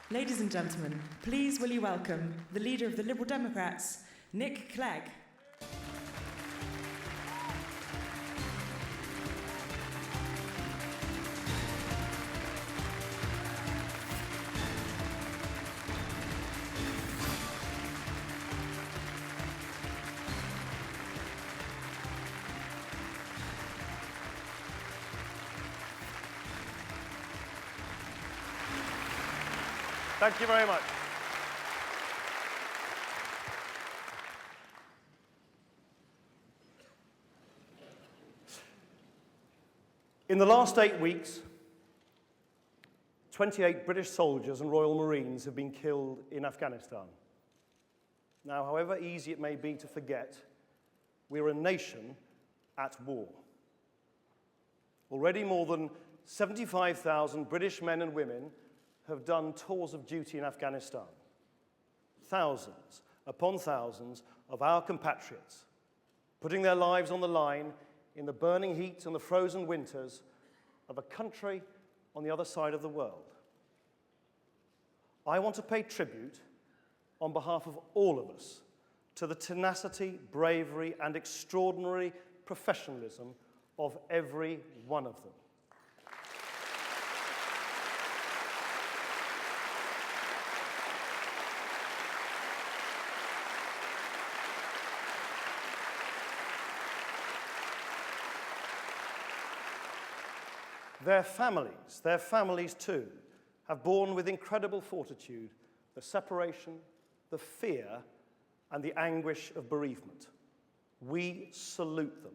Ladies and gentlemen, please will you welcome the leader of the Liberal Democrats, Clegg. Thank you very much. In the last 8 weeks, 28 British soldiers and Royal Marines have been killed in Afghanistan. Now, however easy it may be to forget, we're a nation at war. Already more than 75,000 British men and women have done tours of duty in Afghanistan. Thousands upon thousands of our compatriots, putting their lives on the line in the burning heat and the frozen winters of a country on the other side of the world. I want to pay tribute on behalf of all of us to the tenacity, bravery, and extraordinary professionalism of every one of them. Their families too, have borne with incredible fortitude the separation, the fear, and the anguish of bereavement. We salute them.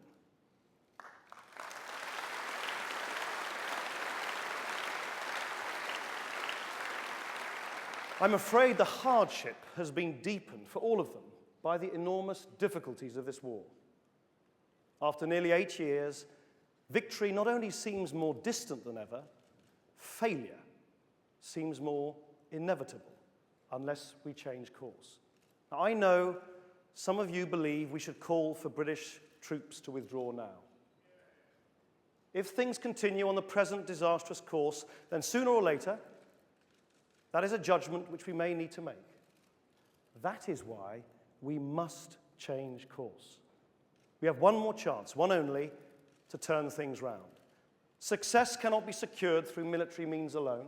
I'm afraid the hardship has been deepened for all of them by the enormous difficulties of this war. After nearly 8 years, victory not only seems more distant than ever, failure seems more inevitable unless we change course. Now, I know some of you believe we should call for British troops to withdraw now. If things continue on the present disastrous course, then sooner or later, that is a judgment which we may need to make. That is why we must change course. We have one more chance, one only, to turn things round. Success cannot be secured through military means alone.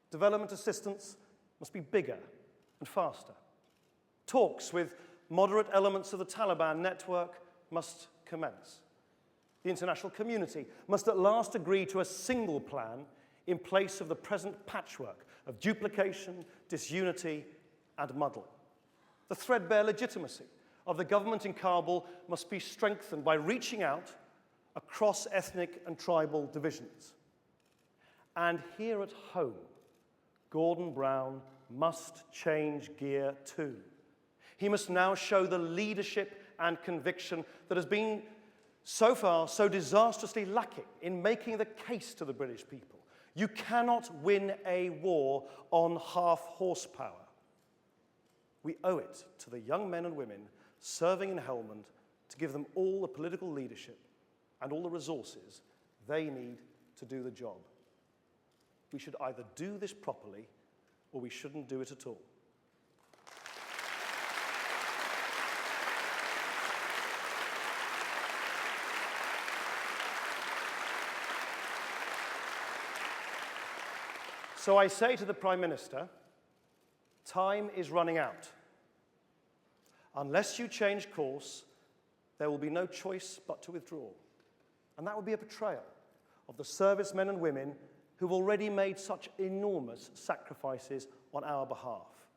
Development assistance must be bigger and faster. Talks with moderate elements of the Taliban network must commence. The international community must at last agree to a single plan in place of the present patchwork of duplication, disunity, and muddle. The threadbare legitimacy of the government in Kabul must be strengthened by reaching out across ethnic and tribal divisions. And here at home, Gordon Brown must change gear too. He must now show the leadership and conviction that has been so far so disastrously lacking in making the case to the British people. You cannot win a war on half horsepower. We owe it to the young men and women serving in Helmand to give them all the political leadership and all the resources they need to do the job. We should either do this properly or we shouldn't do it at all. So I say to the Prime Minister, time is running out. Unless you change course, there will be no choice but to withdraw. And that would be a betrayal of the servicemen and women who've already made such enormous sacrifices on our behalf.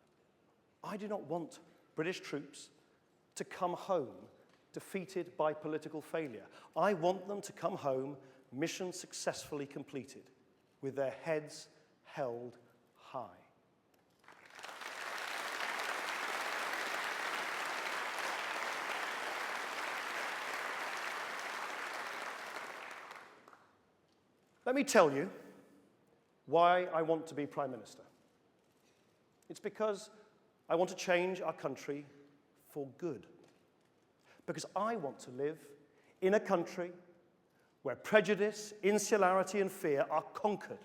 I do not want British troops to come home defeated by political failure. I want them to come home mission successfully completed, with their heads held high. Let me tell you why I want to be Prime Minister. It's because I want to change our country for good. Because I want to live in a country where prejudice, insularity, and fear are conquered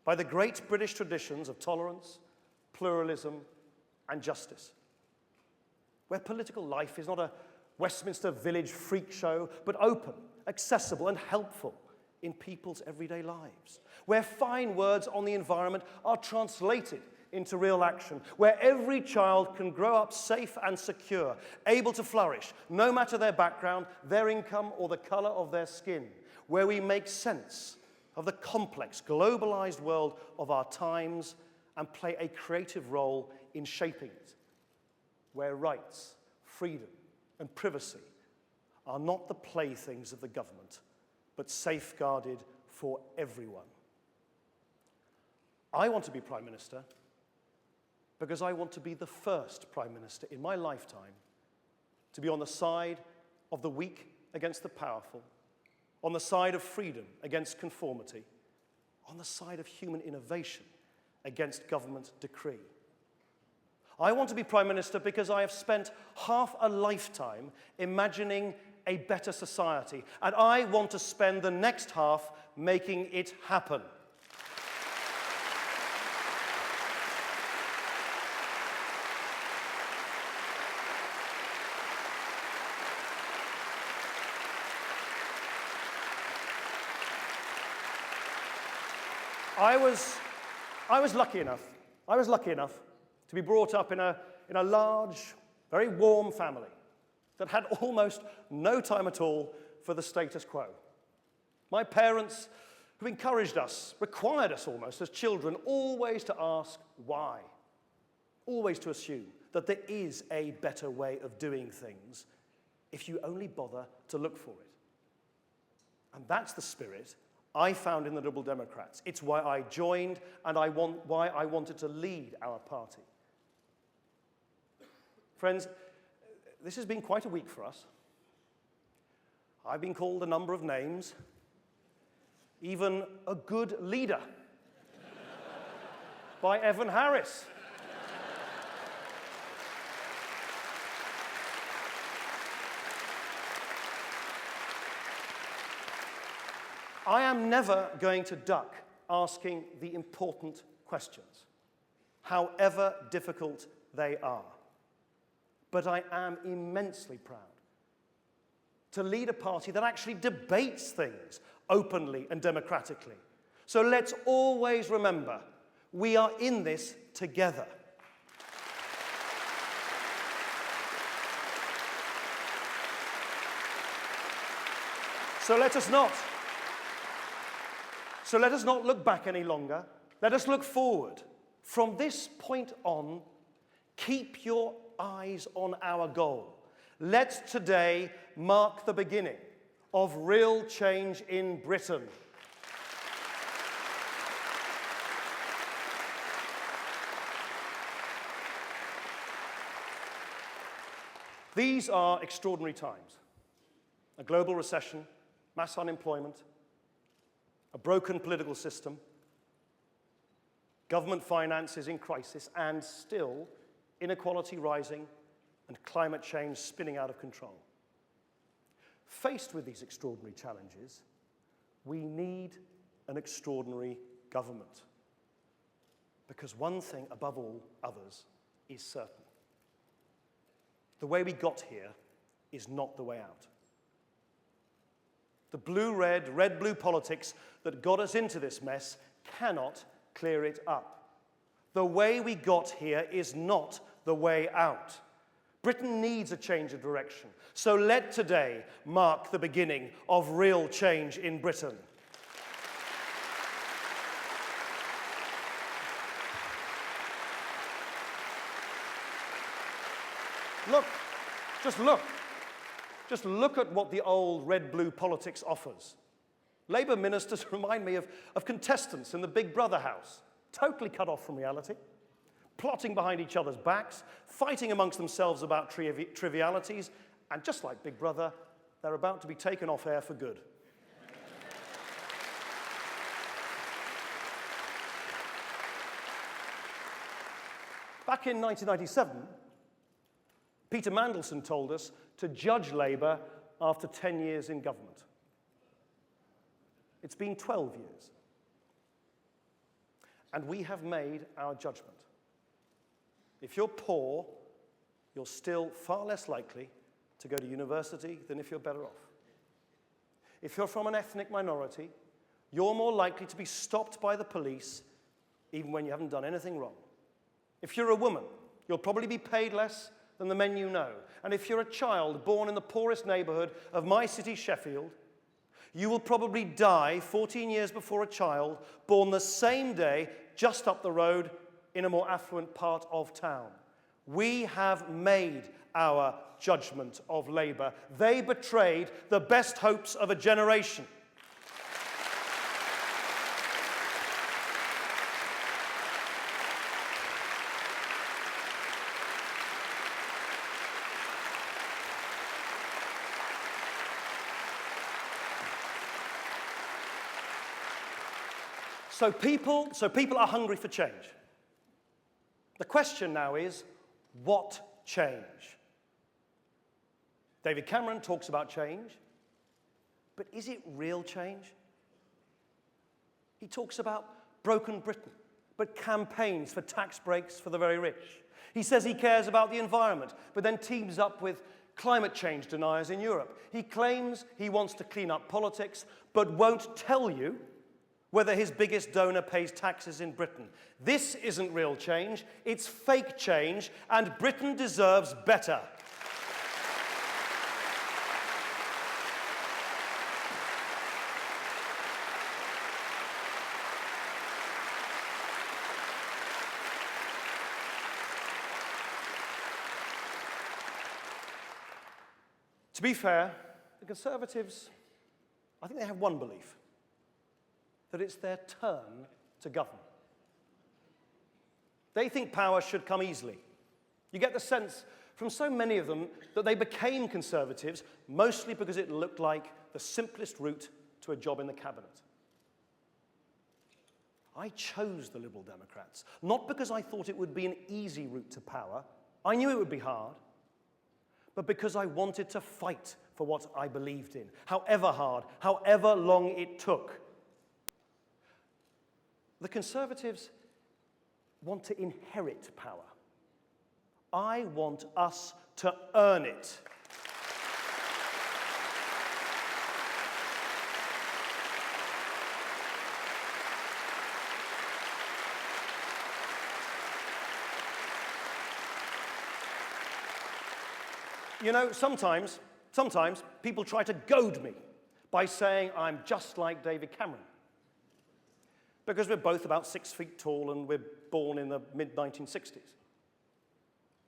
by the great British traditions of tolerance, pluralism, and justice, where political life is not a Westminster village freak show, but open, accessible, and helpful in people's everyday lives, where fine words on the environment are translated into real action, where every child can grow up safe and secure, able to flourish, no matter their background, their income, or the color of their skin, where we make sense of the complex, globalized world of our times and play a creative role in shaping it, where rights, freedom, and privacy are not the playthings of the government, but safeguarded for everyone. I want to be Prime Minister because I want to be the first Prime Minister in my lifetime to be on the side of the weak against the powerful, on the side of freedom against conformity, on the side of human innovation against government decree. I want to be Prime Minister because I have spent half a lifetime imagining a better society, and I want to spend the next half making it happen. I was lucky enough to be brought up in a large, very warm family that had almost no time at all for the status quo. My parents, who encouraged us, required us almost as children, always to ask why, always to assume that there is a better way of doing things if you only bother to look for it. And that's the spirit I found in the Liberal Democrats. It's why I joined and why I wanted to lead our party. Friends, this has been quite a week for us. I've been called a number of names, even a good leader by Evan Harris. I am never going to duck asking the important questions, however difficult they are. But I am immensely proud to lead a party that actually debates things openly and democratically. So let's always remember, we are in this together. So let us not look back any longer. Let us look forward. From this point on, keep your eyes on our goal. Let's today mark the beginning of real change in Britain. These are extraordinary times. A global recession, mass unemployment, a broken political system, government finances in crisis, and still inequality rising and climate change spinning out of control. Faced with these extraordinary challenges, we need an extraordinary government. Because one thing above all others is certain. The way we got here is not the way out. The blue-red, red-blue politics that got us into this mess cannot clear it up. The way we got here is not the way out. Britain needs a change of direction. So let today mark the beginning of real change in Britain. Look, just look at what the old red-blue politics offers. Labour ministers remind me of contestants in the Big Brother house, totally cut off from reality, plotting behind each other's backs, fighting amongst themselves about trivialities, and just like Big Brother, they're about to be taken off air for good. Back in 1997, Peter Mandelson told us to judge Labour after 10 years in government. It's been 12 years. and we have made our judgment. If you're poor, you're still far less likely to go to university than if you're better off. If you're from an ethnic minority, you're more likely to be stopped by the police even when you haven't done anything wrong. If you're a woman, you'll probably be paid less than the men you know. And if you're a child born in the poorest neighborhood of my city, Sheffield, you will probably die 14 years before a child born the same day just up the road in a more affluent part of town. We have made our judgment of Labour. They betrayed the best hopes of a generation. So people are hungry for change. The question now is, what change? David Cameron talks about change, but is it real change? He talks about broken Britain, but campaigns for tax breaks for the very rich. He says he cares about the environment, but then teams up with climate change deniers in Europe. He claims he wants to clean up politics, but won't tell you whether his biggest donor pays taxes in Britain. This isn't real change, it's fake change, and Britain deserves better. To be fair, the Conservatives, I think they have one belief: that it's their turn to govern. They think power should come easily. You get the sense from so many of them that they became Conservatives mostly because it looked like the simplest route to a job in the cabinet. I chose the Liberal Democrats, not because I thought it would be an easy route to power. I knew it would be hard, but because I wanted to fight for what I believed in, however hard, however long it took. The Conservatives want to inherit power. I want us to earn it. You know, sometimes people try to goad me by saying I'm just like David Cameron, because we're both about 6 feet tall and we're born in the mid-1960s.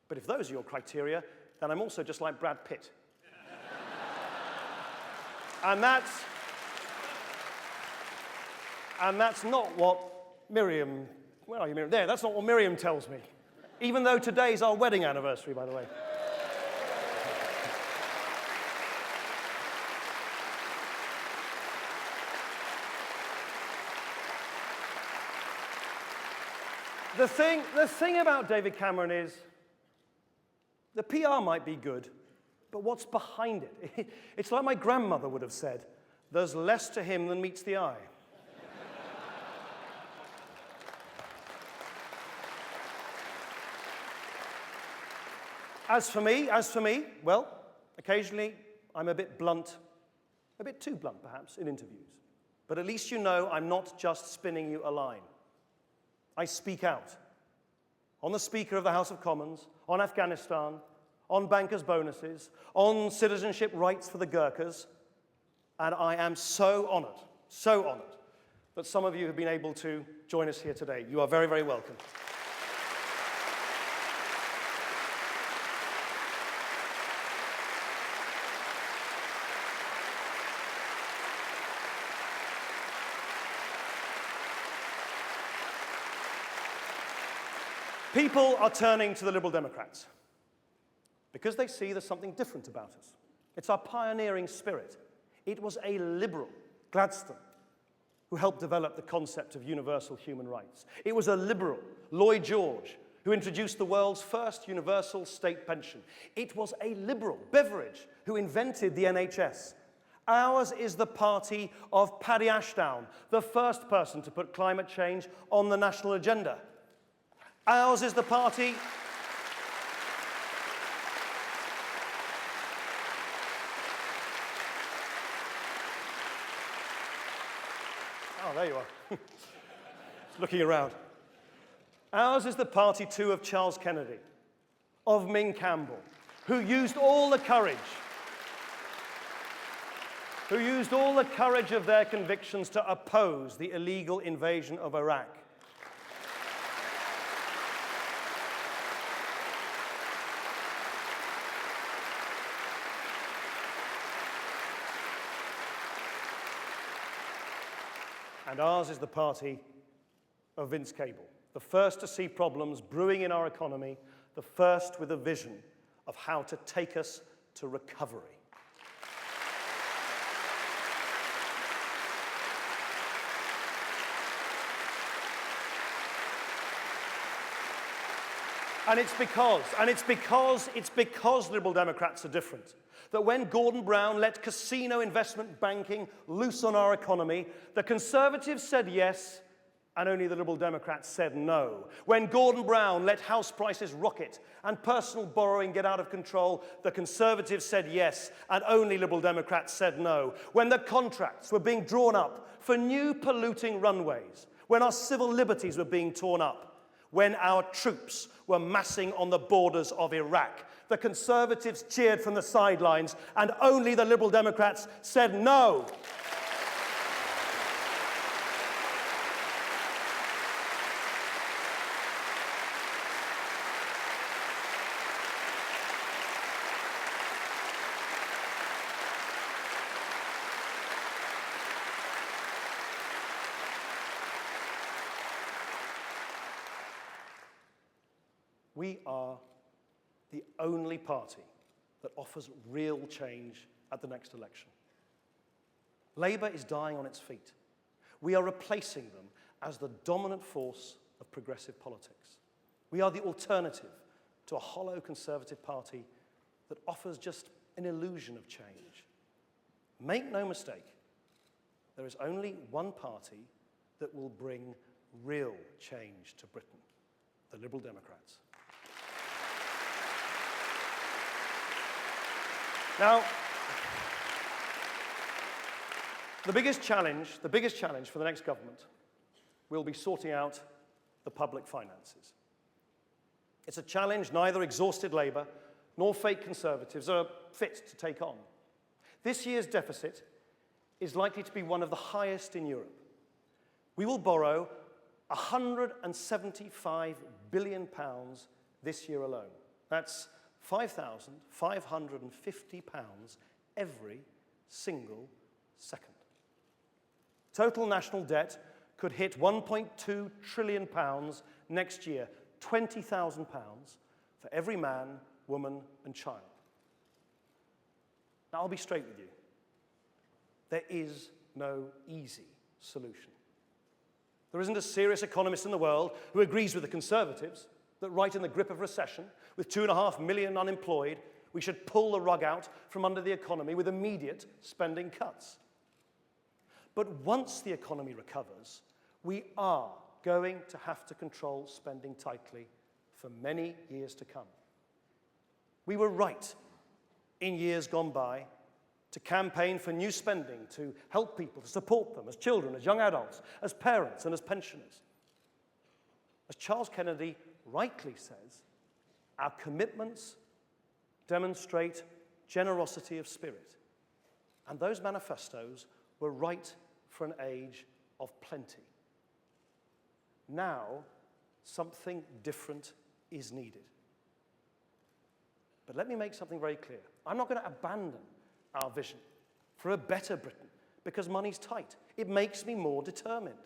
But if those are your criteria, then I'm also just like Brad Pitt. and that's not what Miriam, where are you, Miriam? There, that's not what Miriam tells me. Even though today's our wedding anniversary, by the way. The thing about David Cameron is the PR might be good, but what's behind it? It's like my grandmother would have said, there's less to him than meets the eye. As for me, well, occasionally I'm a bit blunt, a bit too blunt perhaps, in interviews. But at least you know I'm not just spinning you a line. I speak out on the Speaker of the House of Commons, on Afghanistan, on bankers' bonuses, on citizenship rights for the Gurkhas, and I am so honoured that some of you have been able to join us here today. You are very, very welcome. People are turning to the Liberal Democrats because they see there's something different about us. It's our pioneering spirit. It was a liberal, Gladstone, who helped develop the concept of universal human rights. It was a liberal, Lloyd George, who introduced the world's first universal state pension. It was a liberal, Beveridge, who invented the NHS. Ours is the party of Paddy Ashdown, the first person to put climate change on the national agenda. Ours is the party... Oh, there you are. Looking around. Ours is the party, too, of Charles Kennedy, of Ming Campbell, who used all the courage of their convictions to oppose the illegal invasion of Iraq. And ours is the party of Vince Cable, the first to see problems brewing in our economy, the first with a vision of how to take us to recovery. And it's because Liberal Democrats are different that when Gordon Brown let casino investment banking loose on our economy, the Conservatives said yes, and only the Liberal Democrats said no. When Gordon Brown let house prices rocket and personal borrowing get out of control, the Conservatives said yes, and only Liberal Democrats said no. When the contracts were being drawn up for new polluting runways, when our civil liberties were being torn up, when our troops were massing on the borders of Iraq, the Conservatives cheered from the sidelines, and only the Liberal Democrats said no. We are the only party that offers real change at the next election. Labour is dying on its feet. We are replacing them as the dominant force of progressive politics. We are the alternative to a hollow Conservative party that offers just an illusion of change. Make no mistake, there is only one party that will bring real change to Britain, the Liberal Democrats. Now, the biggest challenge for the next government will be sorting out the public finances. It's a challenge neither exhausted Labour nor fake Conservatives are fit to take on. This year's deficit is likely to be one of the highest in Europe. We will borrow £175 billion this year alone. That's £5,550 every single second. Total national debt could hit £1.2 trillion next year, £20,000 for every man, woman, and child. Now, I'll be straight with you. There is no easy solution. There isn't a serious economist in the world who agrees with the Conservatives that right in the grip of recession, with 2.5 million unemployed, we should pull the rug out from under the economy with immediate spending cuts. But once the economy recovers, we are going to have to control spending tightly for many years to come. We were right in years gone by to campaign for new spending to help people, to support them as children, as young adults, as parents, and as pensioners. As Charles Kennedy rightly says, our commitments demonstrate generosity of spirit. And those manifestos were right for an age of plenty. Now, something different is needed. But let me make something very clear. I'm not going to abandon our vision for a better Britain because money's tight. It makes me more determined.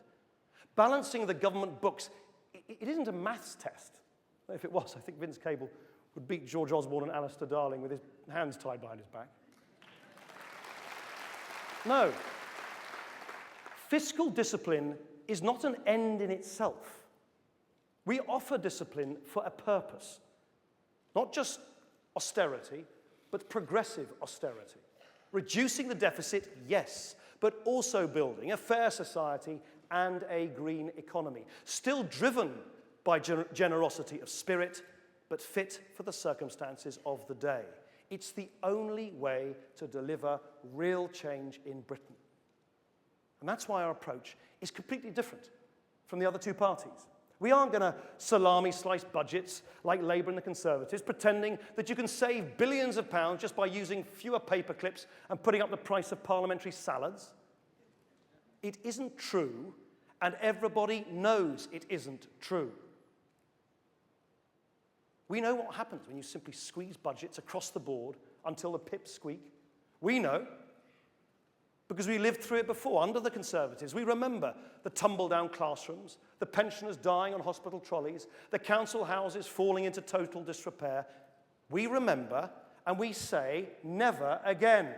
Balancing the government books, it isn't a maths test. If it was, I think Vince Cable would beat George Osborne and Alistair Darling with his hands tied behind his back. No. Fiscal discipline is not an end in itself. We offer discipline for a purpose. Not just austerity, but progressive austerity. Reducing the deficit, yes, but also building a fair society and a green economy, still driven by generosity of spirit, but fit for the circumstances of the day. It's the only way to deliver real change in Britain. And that's why our approach is completely different from the other two parties. We aren't going to salami slice budgets like Labour and the Conservatives, pretending that you can save billions of pounds just by using fewer paper clips and putting up the price of parliamentary salads. It isn't true, and everybody knows it isn't true. We know what happens when you simply squeeze budgets across the board until the pips squeak. We know, because we lived through it before under the Conservatives. We remember the tumble-down classrooms, the pensioners dying on hospital trolleys, the council houses falling into total disrepair. We remember, and we say, never again.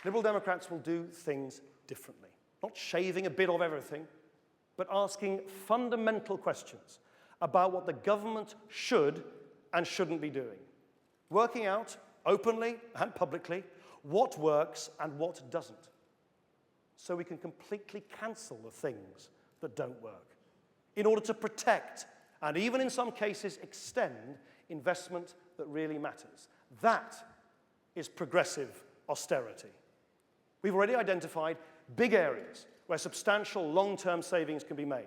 Liberal Democrats will do things differently, not shaving a bit of everything, but asking fundamental questions about what the government should and shouldn't be doing. Working out, openly and publicly, what works and what doesn't, so we can completely cancel the things that don't work, in order to protect, and even in some cases extend, investment that really matters. That is progressive austerity. We've already identified big areas where substantial long-term savings can be made,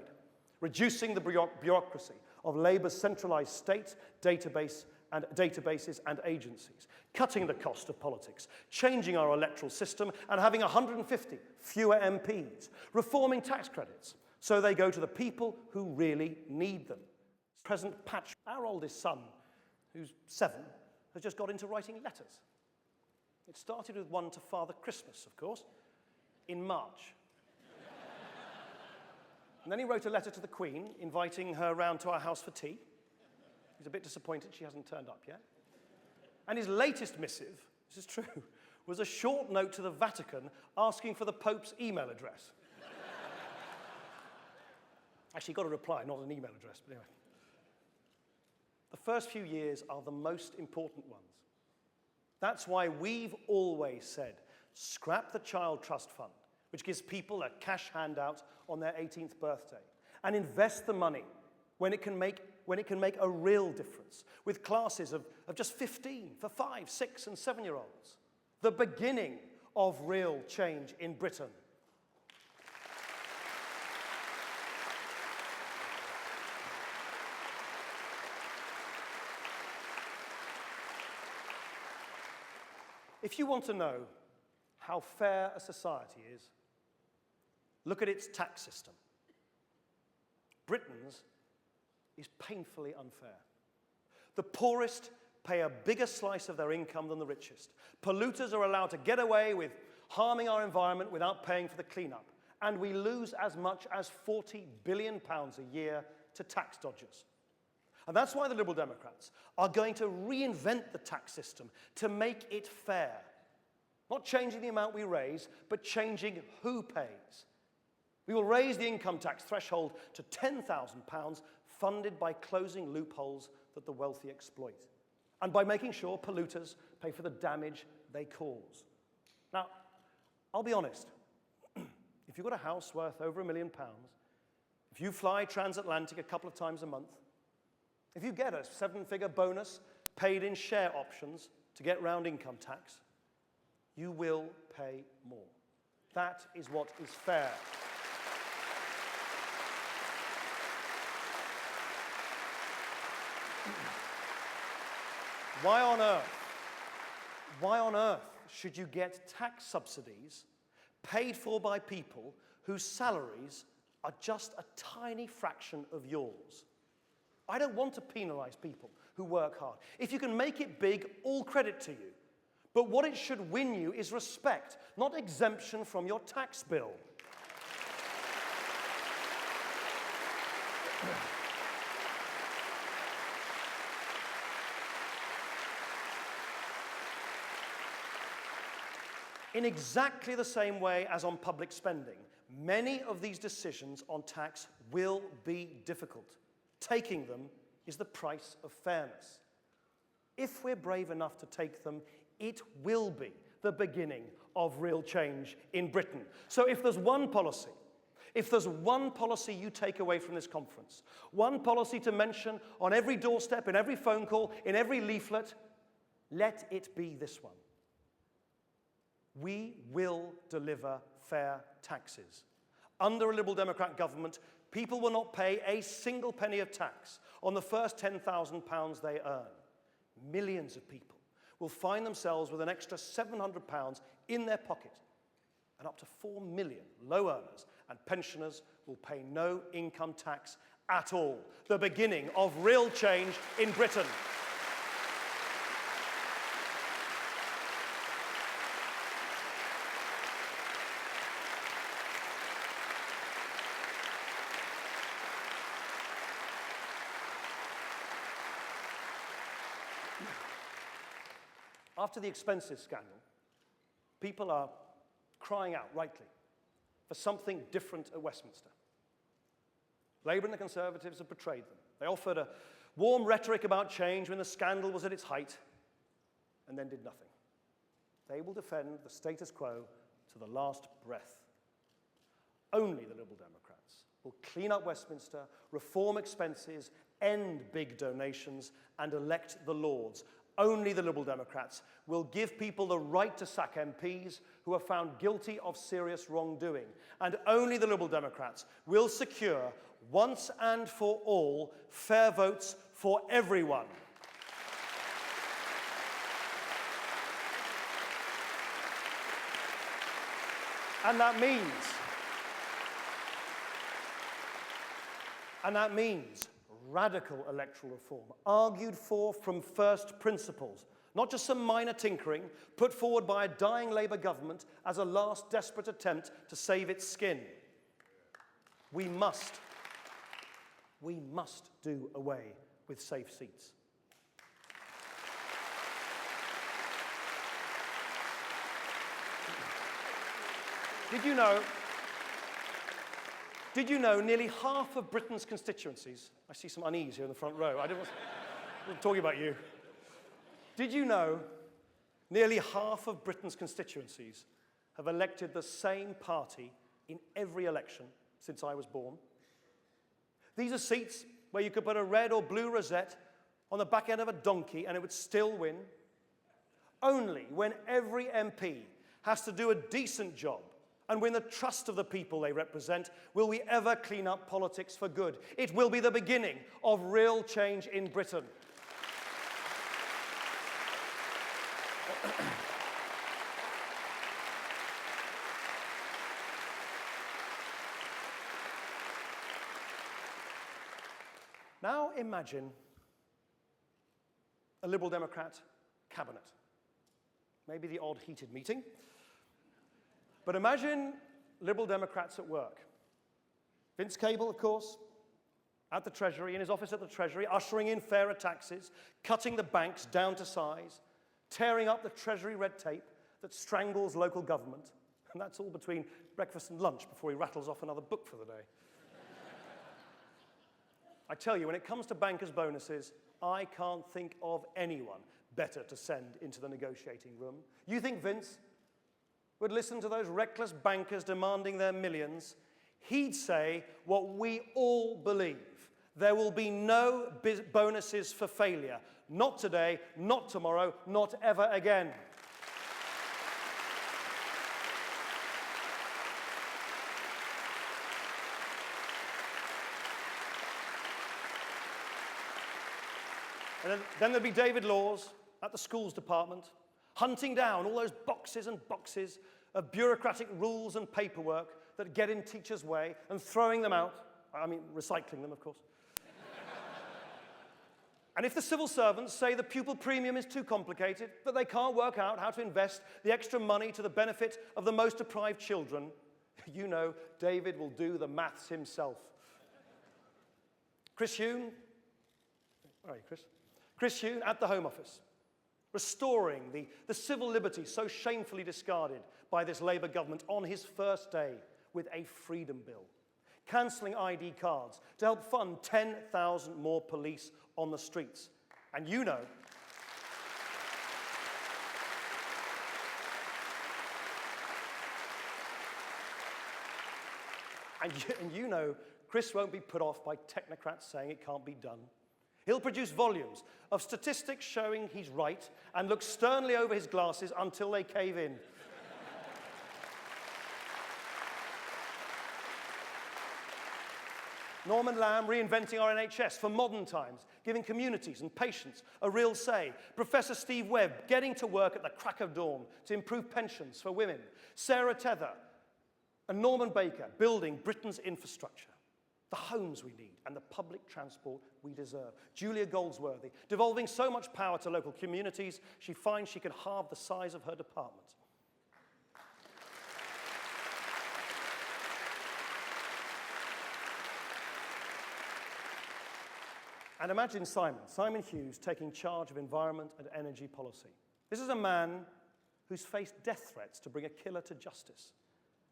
reducing the bureaucracy of Labour's centralised state databases and agencies, cutting the cost of politics, changing our electoral system and having 150 fewer MPs, reforming tax credits so they go to the people who really need them. Present Patch, our oldest son, who's 7, has just got into writing letters. It started with one to Father Christmas, of course, in March. And then he wrote a letter to the Queen, inviting her round to our house for tea. He's a bit disappointed she hasn't turned up yet. And his latest missive, this is true, was a short note to the Vatican asking for the Pope's email address. Actually, he got a reply, not an email address, but anyway. The first few years are the most important ones. That's why we've always said, scrap the Child Trust Fund, which gives people a cash handout on their 18th birthday, and invest the money when it can make a real difference, with classes of just 15 for 5, 6, and 7-year-olds. The beginning of real change in Britain. If you want to know how fair a society is, look at its tax system. Britain's is painfully unfair. The poorest pay a bigger slice of their income than the richest. Polluters are allowed to get away with harming our environment without paying for the cleanup. And we lose as much as £40 billion a year to tax dodgers. And that's why the Liberal Democrats are going to reinvent the tax system to make it fair. Not changing the amount we raise, but changing who pays. We will raise the income tax threshold to £10,000, funded by closing loopholes that the wealthy exploit, and by making sure polluters pay for the damage they cause. Now, I'll be honest. If you've got a house worth over £1 million, if you fly transatlantic a couple of times a month, if you get a 7-figure bonus paid in share options to get round income tax, you will pay more. That is what is fair. Why on earth should you get tax subsidies paid for by people whose salaries are just a tiny fraction of yours? I don't want to penalise people who work hard. If you can make it big, all credit to you. But what it should win you is respect, not exemption from your tax bill. In exactly the same way as on public spending, many of these decisions on tax will be difficult. Taking them is the price of fairness. If we're brave enough to take them, it will be the beginning of real change in Britain. So if there's one policy you take away from this conference, one policy to mention on every doorstep, in every phone call, in every leaflet, let it be this one. We will deliver fair taxes. Under a Liberal Democrat government, people will not pay a single penny of tax on the first £10,000 they earn. Millions of people will find themselves with an extra £700 in their pocket, and up to 4 million low earners and pensioners will pay no income tax at all. The beginning of real change in Britain. After the expenses scandal, people are crying out, rightly, for something different at Westminster. Labour and the Conservatives have betrayed them. They offered a warm rhetoric about change when the scandal was at its height, and then did nothing. They will defend the status quo to the last breath. Only the Liberal Democrats will clean up Westminster, reform expenses, end big donations, and elect the Lords. Only the Liberal Democrats will give people the right to sack MPs who are found guilty of serious wrongdoing. And only the Liberal Democrats will secure, once and for all, fair votes for everyone. And that means radical electoral reform, argued for from first principles, not just some minor tinkering put forward by a dying Labour government as a last desperate attempt to save its skin. We must do away with safe seats. Did you know nearly half of Britain's constituencies, I see some unease here in the front row, I wasn't talking about you. Did you know nearly half of Britain's constituencies have elected the same party in every election since I was born? These are seats where you could put a red or blue rosette on the back end of a donkey and it would still win. Only when every MP has to do a decent job and win the trust of the people they represent will we ever clean up politics for good. It will be the beginning of real change in Britain. Now imagine a Liberal Democrat cabinet. Maybe the odd heated meeting. But imagine Liberal Democrats at work. Vince Cable, of course, at the Treasury, in his office at the Treasury, ushering in fairer taxes, cutting the banks down to size, tearing up the Treasury red tape that strangles local government. And that's all between breakfast and lunch before he rattles off another book for the day. I tell you, when it comes to bankers' bonuses, I can't think of anyone better to send into the negotiating room. You think Vince would listen to those reckless bankers demanding their millions? He'd say what we all believe. There will be no bonuses for failure. Not today, not tomorrow, not ever again. And then there'd be David Laws at the schools department, hunting down all those boxes and boxes of bureaucratic rules and paperwork that get in teachers' way and throwing them out. I mean, recycling them, of course. And if the civil servants say the pupil premium is too complicated, that they can't work out how to invest the extra money to the benefit of the most deprived children, you know David will do the maths himself. Chris Huhne, where are you, Chris? Chris Huhne at the Home Office, restoring the civil liberties so shamefully discarded by this Labour government on his first day with a freedom bill, cancelling ID cards to help fund 10,000 more police on the streets. And you know, and you know, Chris won't be put off by technocrats saying it can't be done. He'll produce volumes of statistics showing he's right and look sternly over his glasses until they cave in. Norman Lamb reinventing our NHS for modern times, giving communities and patients a real say. Professor Steve Webb getting to work at the crack of dawn to improve pensions for women. Sarah Tether and Norman Baker building Britain's infrastructure, the homes we need and the public transport we deserve. Julia Goldsworthy devolving so much power to local communities, she finds she can halve the size of her department. And imagine Simon Hughes, taking charge of environment and energy policy. This is a man who's faced death threats to bring a killer to justice,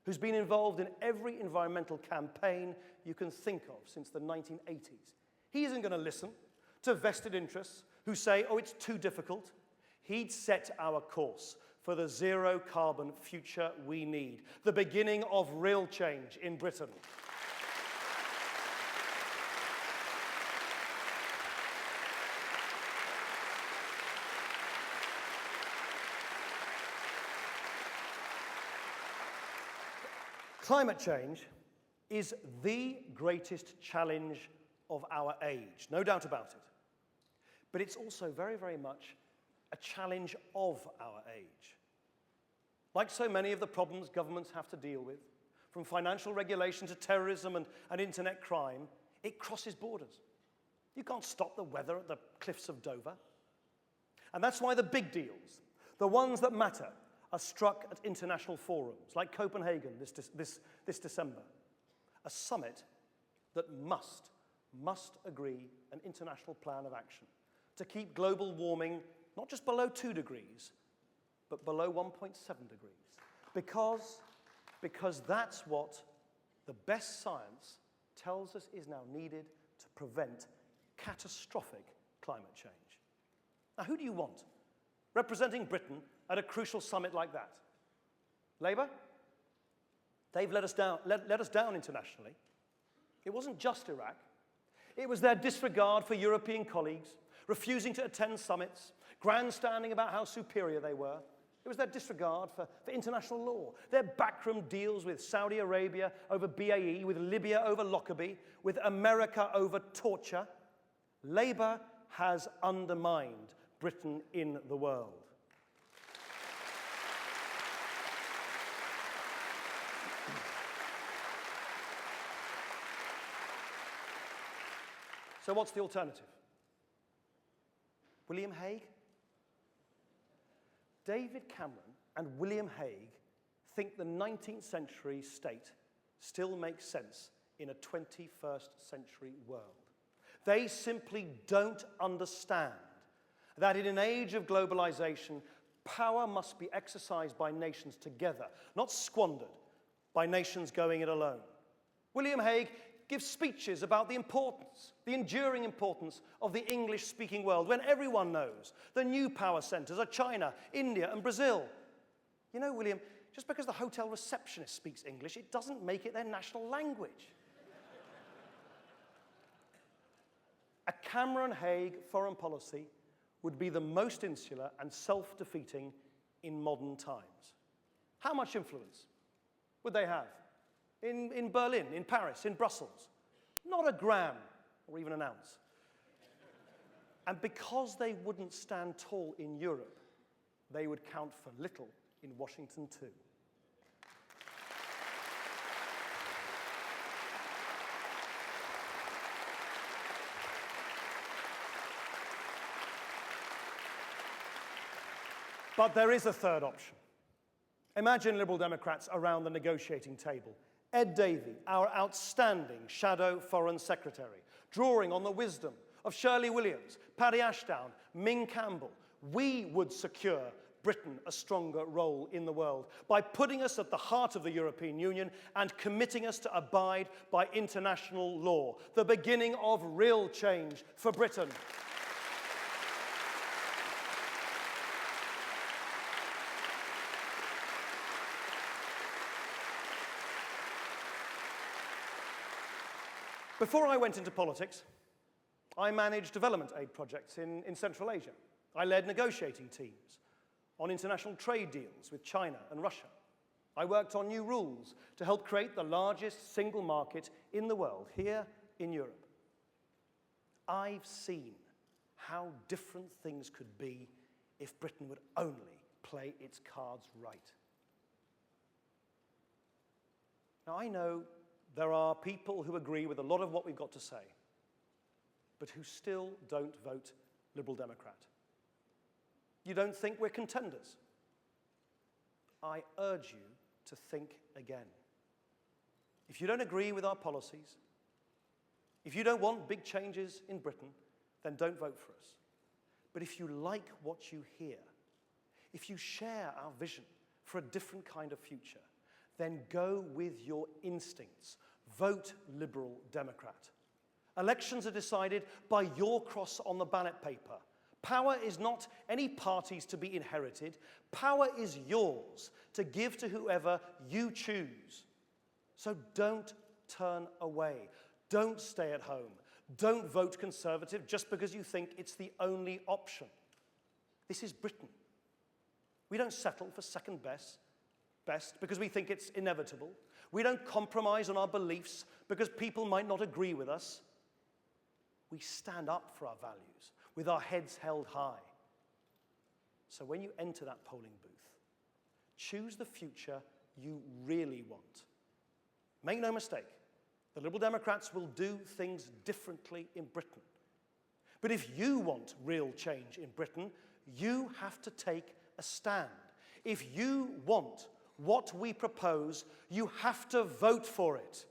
who's been involved in every environmental campaign you can think of since the 1980s. He isn't going to listen to vested interests who say, oh, it's too difficult. He'd set our course for the zero-carbon future we need, the beginning of real change in Britain. Climate change is the greatest challenge of our age, no doubt about it. But it's also very, very much a challenge of our age. Like so many of the problems governments have to deal with, from financial regulation to terrorism and internet crime, it crosses borders. You can't stop the weather at the cliffs of Dover. And that's why the big deals, the ones that matter, are struck at international forums like Copenhagen this December. A summit that must agree an international plan of action to keep global warming not just below 2 degrees, but below 1.7 degrees. Because that's what the best science tells us is now needed to prevent catastrophic climate change. Now, who do you want representing Britain at a crucial summit like that? Labour? They've let us down internationally. It wasn't just Iraq. It was their disregard for European colleagues, refusing to attend summits, grandstanding about how superior they were. It was their disregard for international law, their backroom deals with Saudi Arabia over BAE, with Libya over Lockerbie, with America over torture. Labour has undermined Britain in the world. So what's the alternative? William Hague? David Cameron and William Hague think the 19th century state still makes sense in a 21st century world. They simply don't understand that in an age of globalization, power must be exercised by nations together, not squandered by nations going it alone. William Hague gives speeches about the importance, the enduring importance of the English-speaking world, when everyone knows the new power centers are China, India, and Brazil. You know, William, just because the hotel receptionist speaks English, it doesn't make it their national language. A Cameron-Hague foreign policy would be the most insular and self-defeating in modern times. How much influence would they have? In Berlin, in Paris, in Brussels? Not a gram, or even an ounce. And because they wouldn't stand tall in Europe, they would count for little in Washington too. But there is a third option. Imagine Liberal Democrats around the negotiating table. Ed Davey, our outstanding shadow foreign secretary, drawing on the wisdom of Shirley Williams, Paddy Ashdown, Ming Campbell. We would secure Britain a stronger role in the world by putting us at the heart of the European Union and committing us to abide by international law, the beginning of real change for Britain. Before I went into politics, I managed development aid projects in Central Asia. I led negotiating teams on international trade deals with China and Russia. I worked on new rules to help create the largest single market in the world, here in Europe. I've seen how different things could be if Britain would only play its cards right. Now, I know there are people who agree with a lot of what we've got to say, but who still don't vote Liberal Democrat. You don't think we're contenders. I urge you to think again. If you don't agree with our policies, if you don't want big changes in Britain, then don't vote for us. But if you like what you hear, if you share our vision for a different kind of future, then go with your instincts. Vote Liberal Democrat. Elections are decided by your cross on the ballot paper. Power is not any party's to be inherited. Power is yours to give to whoever you choose. So don't turn away. Don't stay at home. Don't vote Conservative just because you think it's the only option. This is Britain. We don't settle for second best because we think it's inevitable. We don't compromise on our beliefs because people might not agree with us. We stand up for our values with our heads held high. So when you enter that polling booth, choose the future you really want. Make no mistake, the Liberal Democrats will do things differently in Britain. But if you want real change in Britain, you have to take a stand. If you want what we propose, you have to vote for it.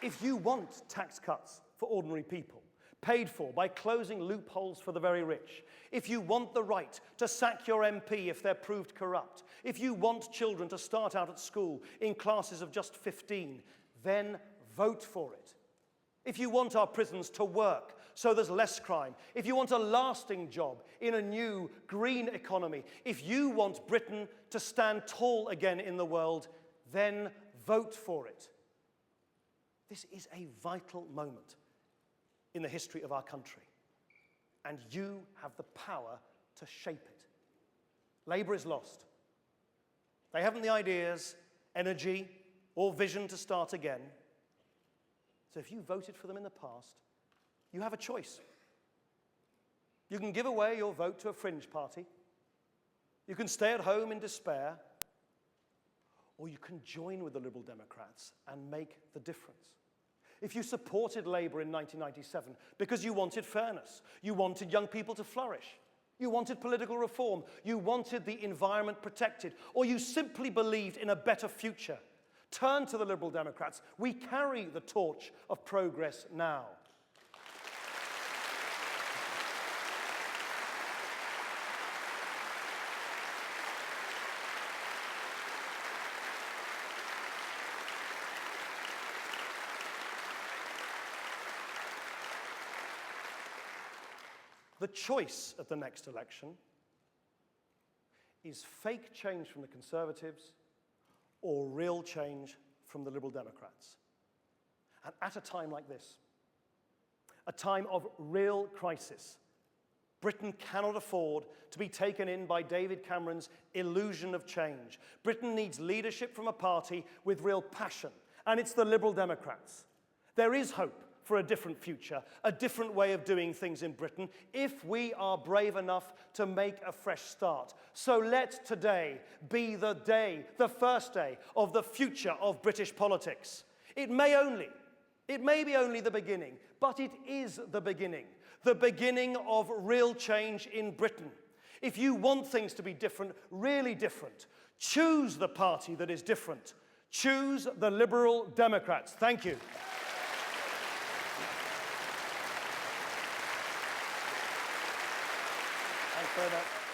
If you want tax cuts for ordinary people, paid for by closing loopholes for the very rich, if you want the right to sack your MP if they're proved corrupt, if you want children to start out at school in classes of just 15, then vote for it. If you want our prisons to work so there's less crime, if you want a lasting job in a new green economy, if you want Britain to stand tall again in the world, then vote for it. This is a vital moment in the history of our country, and you have the power to shape it. Labour is lost. They haven't the ideas, energy, or vision to start again. So if you voted for them in the past, you have a choice. You can give away your vote to a fringe party. You can stay at home in despair. Or you can join with the Liberal Democrats and make the difference. If you supported Labour in 1997 because you wanted fairness, you wanted young people to flourish, you wanted political reform, you wanted the environment protected, or you simply believed in a better future, turn to the Liberal Democrats. We carry the torch of progress now. The choice at the next election is fake change from the Conservatives or real change from the Liberal Democrats. And at a time like this, a time of real crisis, Britain cannot afford to be taken in by David Cameron's illusion of change. Britain needs leadership from a party with real passion, and it's the Liberal Democrats. There is hope for a different future, a different way of doing things in Britain, if we are brave enough to make a fresh start. So let today be the day, the first day of the future of British politics. It may be only the beginning, but it is the beginning of real change in Britain. If you want things to be different, really different, choose the party that is different. Choose the Liberal Democrats. Thank you. Thanks very much.